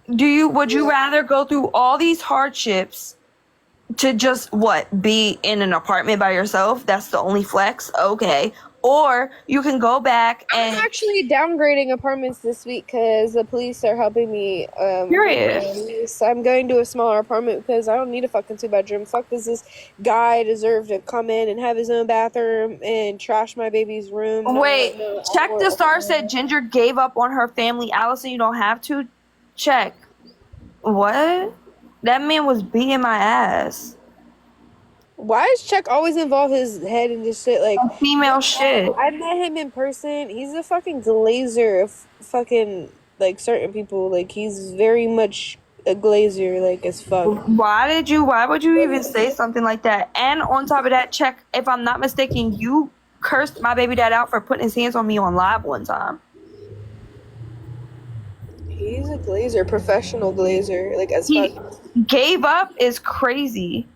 Would you rather go through all these hardships to just be in an apartment by yourself? That's the only flex. Okay. Or you can go back I'm and actually downgrading apartments this week because the police are helping me with period. my lease. I'm going to a smaller apartment because I don't need a fucking 2 bedroom. Fuck, does this guy deserve to come in and have his own bathroom and trash my baby's room? Wait, No, I check the want star said Ginger gave up on her family. Allison, you don't have to. Check. What? That man was beating my ass. Why does Chuck always involve his head in this shit? Like, Female shit. I met him in person. He's a fucking glazer of fucking, like, certain people. Like, he's very much a glazer, like, as fuck. Why would you even say something like that? And on top of that, check, if I'm not mistaken, you cursed my baby dad out for putting his hands on me on live one time. He's a glazer, professional glazer, like, as He fuck. gave up is crazy.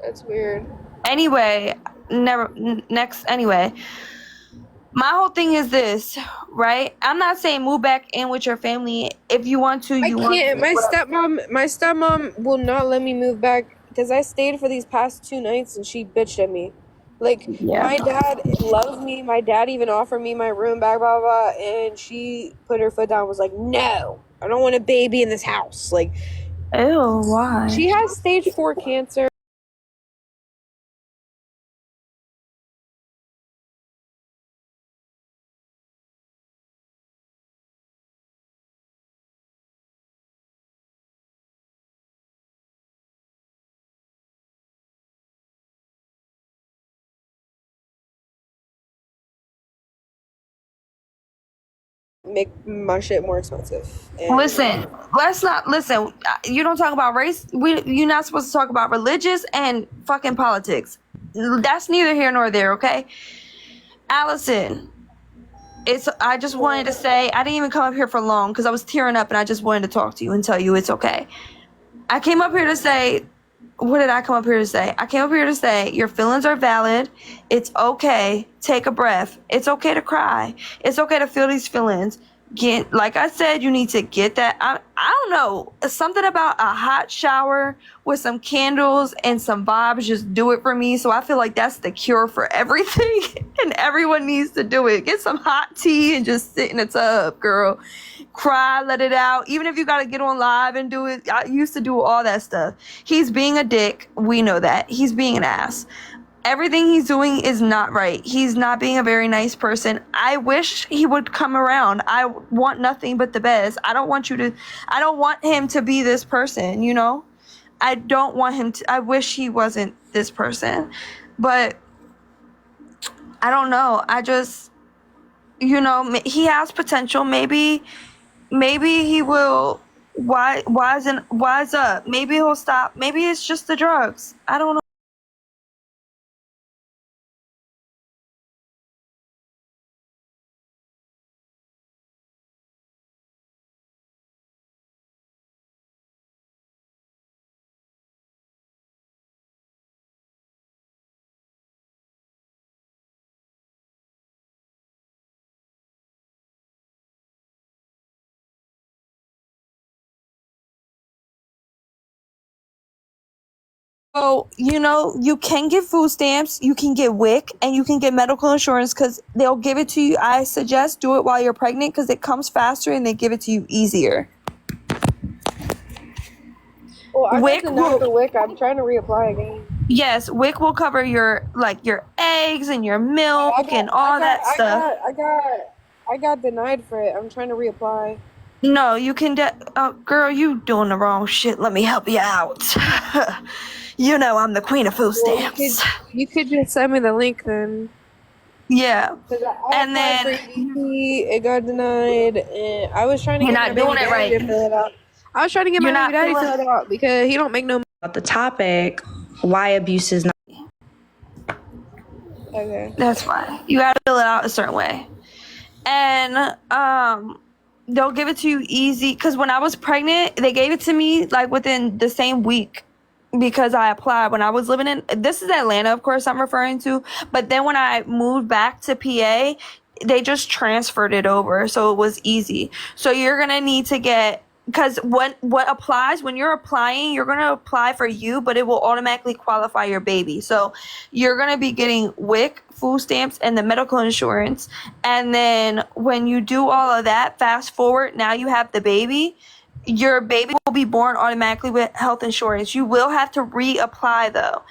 That's weird. Anyway, anyway. My whole thing is this, right? I'm not saying move back in with your family. If you want to, I can't. My stepmom will not let me move back because I stayed for these past 2 nights and she bitched at me. Like, Yeah. my dad loves me. My dad even offered me my room back, blah, blah, blah. And she put her foot down and was like, no, I don't want a baby in this house. Like, Ew, why? she has stage 4 cancer. Make my shit more expensive. And Listen, let's not listen. You don't talk about race. You're not supposed to talk about religious and fucking politics. That's neither here nor there. Okay, Allison. I just wanted to say I didn't even come up here for long because I was tearing up and I just wanted to talk to you and tell you it's okay. I came up here to say, what did I come up here to say? I came up here to say your feelings are valid. It's okay. Take a breath. It's okay to cry. It's okay to feel these feelings. Like I said, you need to get that. I don't know. Something about a hot shower with some candles and some vibes just do it for me. So I feel like that's the cure for everything. And everyone needs to do it. Get some hot tea and just sit in the tub, girl. Cry, let it out. Even if you got to get on live and do it. I used to do all that stuff. He's being a dick. We know that. He's being an ass. Everything he's doing is not right. He's not being a very nice person. I wish he would come around. I want nothing but the best. I don't want him to be this person, you know? I don't want him to. I wish he wasn't this person. But I don't know. I just, he has potential. Maybe he will wise up. Maybe he'll stop. Maybe it's just the drugs. I don't know. So, you can get food stamps, you can get WIC, and you can get medical insurance because they'll give it to you. I suggest do it while you're pregnant because it comes faster and they give it to you easier. well, I WIC got denied for WIC. I'm trying to reapply again. Yes, WIC will cover your eggs and your milk and all that stuff. I got denied for it. I'm trying to reapply. No, you can. Girl, you doing the wrong shit. Let me help you out. I'm the queen of food stamps. You could just send me the link then. Yeah. And then for EBT, it got denied, and I was trying to You're get not my baby doing it daddy right. to fill it out. I was trying to get my baby daddy to fill it out because he don't make no money. About the topic, why abuse is not. Okay. That's fine. You gotta fill it out a certain way. And they'll give it to you easy. Because when I was pregnant, they gave it to me like within the same week because I applied when I was living in, this is Atlanta, of course I'm referring to. But then when I moved back to PA, they just transferred it over, so it was easy. So you're gonna need to get, because what applies when you're applying, you're gonna apply for you, but it will automatically qualify your baby. So you're gonna be getting WIC, food stamps, and the medical insurance. And then when you do all of that, fast forward, now you have the baby. Your baby will be born automatically with health insurance. You will have to reapply though.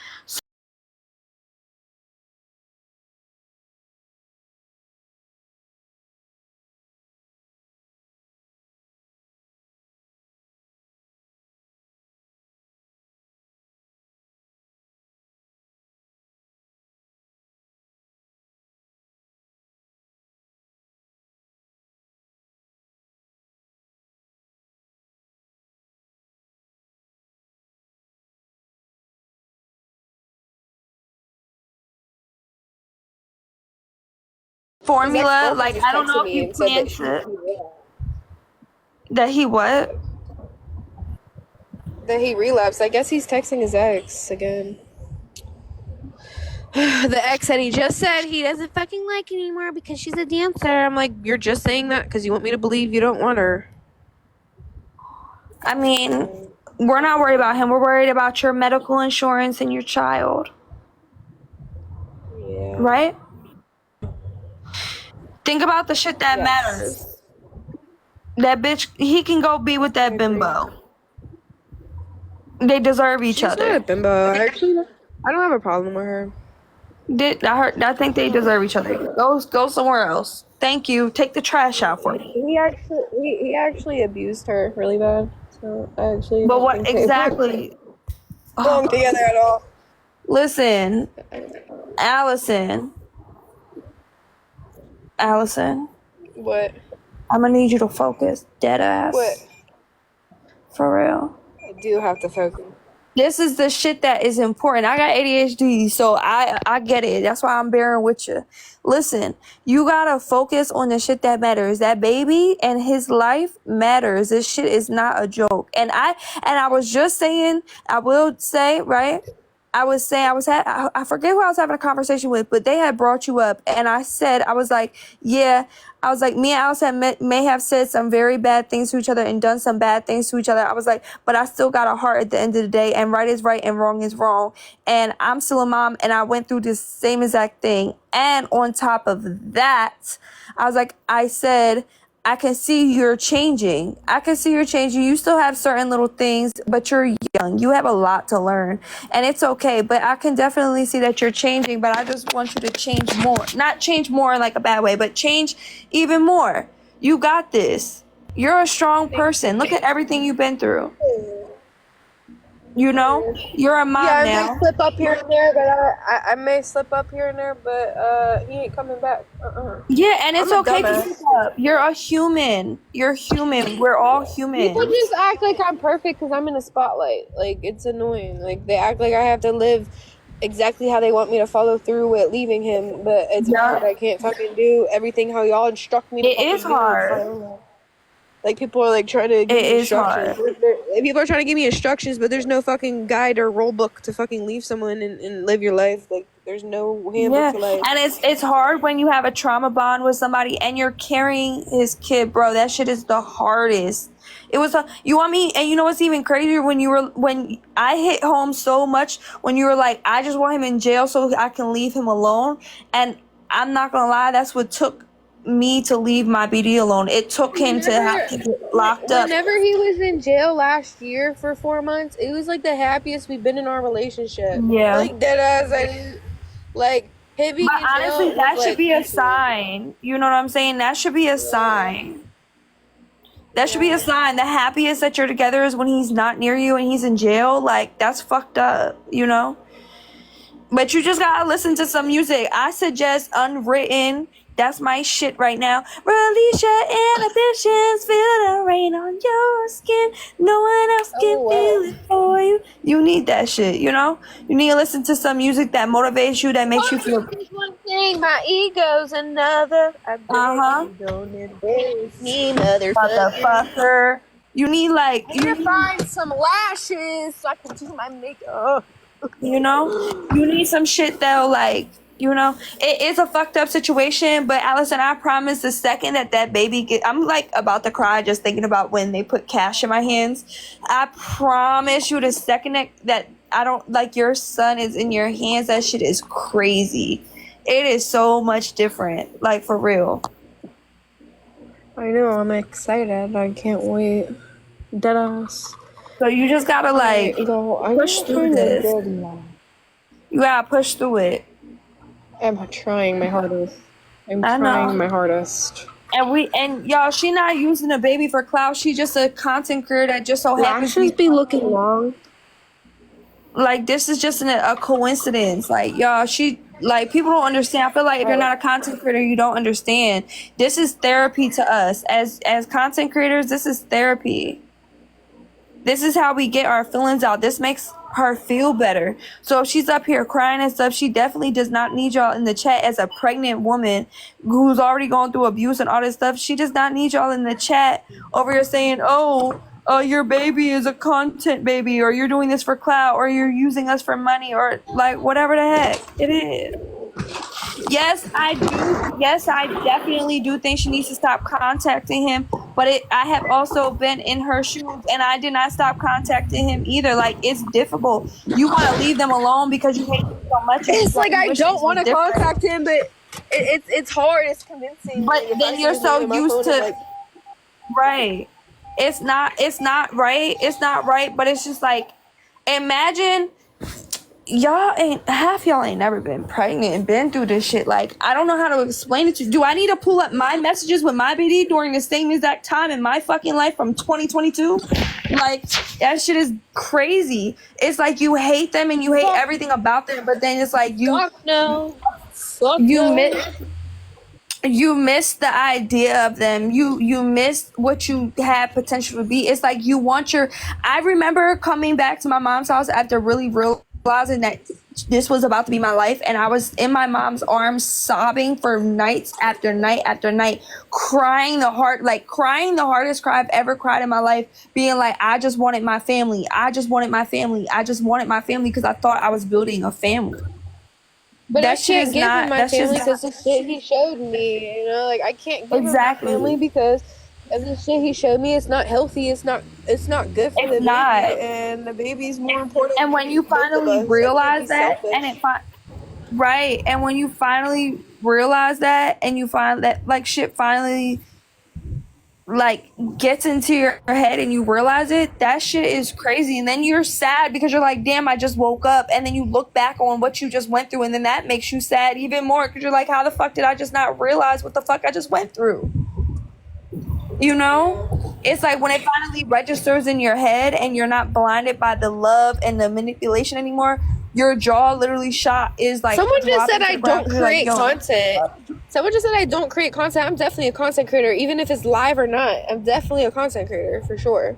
Formula, Ex-girlfriend like just I don't texted know if me you and said plan that he what? that he relapsed. I guess he's texting his ex again. The ex said he just said he doesn't fucking like anymore because she's a dancer. I'm like, you're just saying that because you want me to believe you don't want her. I mean, we're not worried about him. We're worried about your medical insurance and your child. Yeah. Right? Think about the shit that Yes. matters. That bitch, he can go be with that bimbo. They deserve each She's other. not a bimbo. Actually, I don't have a problem with her. I think they deserve each other. Go somewhere else. Thank you. Take the trash out for me. He actually abused her really bad. So I actually But don't what think they exactly? belong together at all. Listen, Allison. Allison, What? I'm gonna need you to focus. Dead ass. What? For real. I do have to focus. This is the shit that is important. I got ADHD, so I get it. That's why I'm bearing with you. Listen, you gotta focus on the shit that matters. That baby and his life matters. This shit is not a joke. And I was just saying, I will say, right? I was saying I forget who I was having a conversation with, but they had brought you up, and I said, I was like, yeah, I was like, me and Allison may have said some very bad things to each other and done some bad things to each other. I was like, but I still got a heart at the end of the day, and right is right and wrong is wrong. And I'm still a mom, and I went through this same exact thing. And on top of that, I was like, I said, I can see you're changing. I can see you're changing. You still have certain little things, but you're young. You have a lot to learn, and it's okay. But I can definitely see that you're changing, but I just want you to change more. Not change more in like a bad way, but change even more. You got this. You're a strong person. Look at everything you've been through. You know, you're a mom Yeah, I now. may slip up here and there, but I may slip up here and there, but he ain't coming back. Yeah, and it's I'm a okay to dumbass. slip up. You're a human. You're human. We're all human. People just act like I'm perfect because I'm in the spotlight. Like, it's annoying. Like, they act like I have to live exactly how they want me to follow through with leaving him, but it's Yeah. hard. I can't fucking do everything how y'all instruct me to It fucking is do. hard. Like, people are like trying to give me It is instructions. hard. People are trying to give me instructions, but there's no fucking guide or rule book to fucking leave someone and live your life. Like, there's no handbook Yeah, to life. and it's hard when you have a trauma bond with somebody and you're carrying his kid, bro. That shit is the hardest. It was you want me, and you know what's even crazier, when I hit home so much when you were like, I just want him in jail so I can leave him alone. And I'm not gonna lie, that's what took me to leave my BD alone. It took him to have to get locked up. Whenever he was in jail last year for 4 months, it was like the happiest we've been in our relationship. Yeah. Like, dead ass. Like, him being But in jail honestly, was, that should like, be a peaceful. sign. You know what I'm saying? That should be a sign. That should be a sign. The happiest that you're together is when he's not near you and he's in jail. Like, that's fucked up, you know? But you just gotta listen to some music. I suggest Unwritten. That's my shit right now. Release your inhibitions. Feel the rain on your skin. No one else can feel it for you. You need that shit, you know? You need to listen to some music that motivates you, that makes you feel... Is one thing, my ego's another. I bet Uh-huh. you don't embrace me, motherfucker. Motherfucker. You need like... I need to find some lashes so I can do my makeup. You know? You need some shit that'll like You know, it is a fucked up situation, but Allison, I promise the second that baby I'm like about to cry just thinking about when they put cash in my hands. I promise you the second that I don't like your son is in your hands, that shit is crazy. It is so much different, like for real. I know, I'm excited. I can't wait. Deadass. So you just gotta like push through this. You gotta push through it. I'm trying my hardest. I'm I trying know. my hardest. And y'all, she not using the baby for clout. She just a content creator that just so happens to Lashes be looking long. like this is just a coincidence. Like y'all, she like people don't understand. I feel like if you're not a content creator, you don't understand. This is therapy to us as content creators. This is therapy. This is how we get our feelings out. This makes her feel better. So if she's up here crying and stuff, she definitely does not need y'all in the chat as a pregnant woman who's already gone through abuse and all this stuff. She does not need y'all in the chat over here saying, oh, your baby is a content baby, or you're doing this for clout, or you're using us for money, or like whatever the heck it is. Yes, I do. Yes, I definitely do think she needs to stop contacting him. But I have also been in her shoes, and I did not stop contacting him either. Like, it's difficult. You want to leave them alone because you hate them so much. It's like I don't want to contact him, but it's hard. It's convincing. But then you're so used to, like, right? It's not right. It's not right. But it's just like, imagine. Half y'all ain't never been pregnant and been through this shit. Like, I don't know how to explain it to you. Do I need to pull up my messages with my baby during the same exact time in my fucking life from 2022? Like, that shit is crazy. It's like you hate them and you hate everything about them, but then it's like you miss the idea of them. You miss what you had potential to be. It's like you want I remember coming back to my mom's house after really realizing that this was about to be my life, and I was in my mom's arms sobbing for nights after night after night, crying the hardest cry I've ever cried in my life, being like, I just wanted my family. I just wanted my family. I just wanted my family because I thought I was building a family. But I can't give him my family because the shit he showed me, you know, like I can't give him my family because of the shit he showed me. It's not healthy. It's not good for the baby, and the baby's more important. And when you finally realize that, and when you finally realize that, and you find that like shit finally like gets into your head and you realize it, that shit is crazy. And then you're sad because you're like, damn, I just woke up. And then you look back on what you just went through, and then that makes you sad even more because you're like, how the fuck did I just not realize what the fuck I just went through? You know, it's like when it finally registers in your head and you're not blinded by the love and the manipulation anymore, your jaw literally is like. Someone just said I don't create content. Someone just said I don't create content. I'm definitely a content creator, even if it's live or not. I'm definitely a content creator for sure.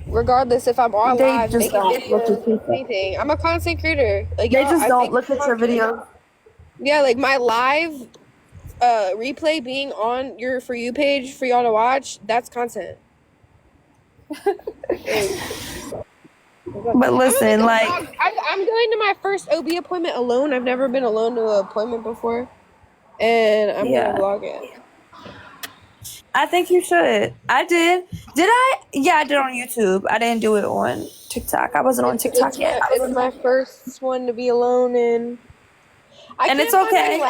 Regardless if I'm on live, making videos, anything. I'm a content creator. Like they just don't look at your videos. Yeah, like my live replay being on your For You page for y'all to watch, that's content. But listen, I'm going to my first OB appointment alone. I've never been alone to an appointment before, and I'm gonna vlog it. I think you should. I did. Did I? Yeah, I did on YouTube. I didn't do it on TikTok. I wasn't on TikTok yet. It's my first one to be alone in. And it's okay.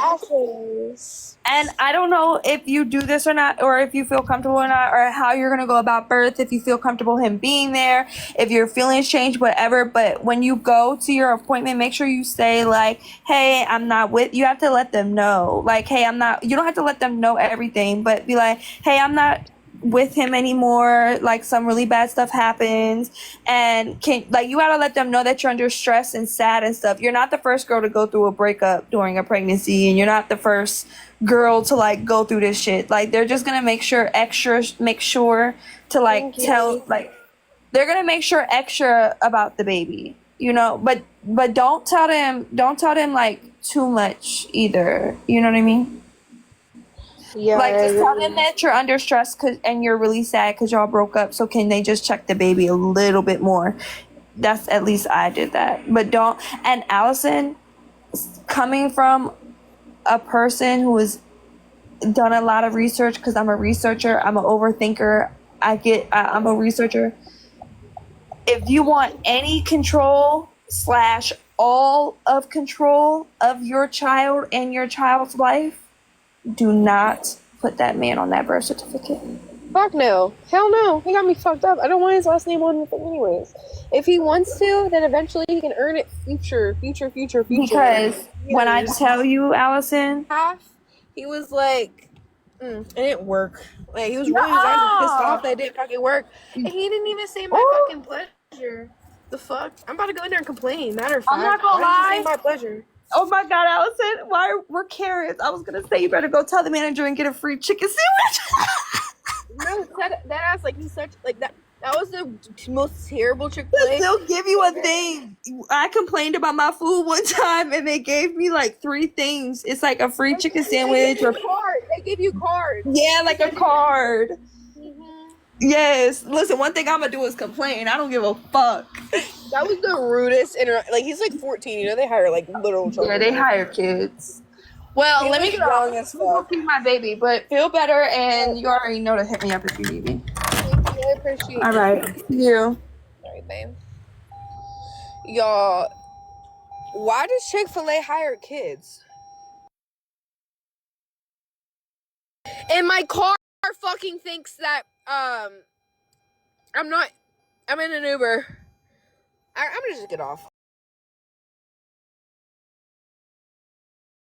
And I don't know if you do this or not, or if you feel comfortable or not, or how you're going to go about birth, if you feel comfortable him being there, if your feelings change, whatever. But when you go to your appointment, make sure you say like, hey, I'm not with, you have to let them know. Like, hey, I'm not, you don't have to let them know everything, but be like, hey, I'm not with him anymore, like some really bad stuff happens, and you gotta let them know that you're under stress and sad and stuff. You're not the first girl to go through a breakup during a pregnancy, and you're not the first girl to like go through this shit. Like they're just gonna make sure to like tell, like they're gonna make sure extra about the baby, you know, but don't tell them like too much either, you know what I mean? Yeah, like just tell them that you're under stress and you're really sad because y'all broke up. So can they just check the baby a little bit more? That's at least I did that. But don't. And Allison, coming from a person who has done a lot of research, because I'm a researcher, I'm an overthinker, I'm a researcher. If you want any control / all of control of your child and your child's life, do not put that man on that birth certificate. Fuck no. Hell no. He got me fucked up. I don't want his last name on anything anyways. If he wants to, then eventually he can earn it future. Because when I tell you, Allison, he was like, it didn't work. Like, he was rolling his eyes and pissed off that it didn't fucking work. And he didn't even say my fucking pleasure. The fuck? I'm about to go in there and complain. Matter of fact, I'm not gonna lie. Say my pleasure. Oh my God, Allison, why we're Karens? I was gonna say you better go tell the manager and get a free chicken sandwich. No, that ass, like, he's such, like, that was the most terrible Chick-fil-A. They'll give you a thing. I complained about my food one time and they gave me like 3 things. It's like a free chicken sandwich. They give you cards. Yeah, like a card. Yes. Listen, one thing I'm gonna do is complain. I don't give a fuck. That was the rudest like, he's like 14, you know, they hire like literal children. Yeah, they hire kids. Well, let me get wrong as fuck. Keep my baby, but feel better, and you already know to hit me up if you need me. Thank you, I appreciate it. All right. You. All right, babe. Y'all, why does Chick-fil-A hire kids? And my car fucking thinks that, I'm in an Uber. I'm gonna just get off.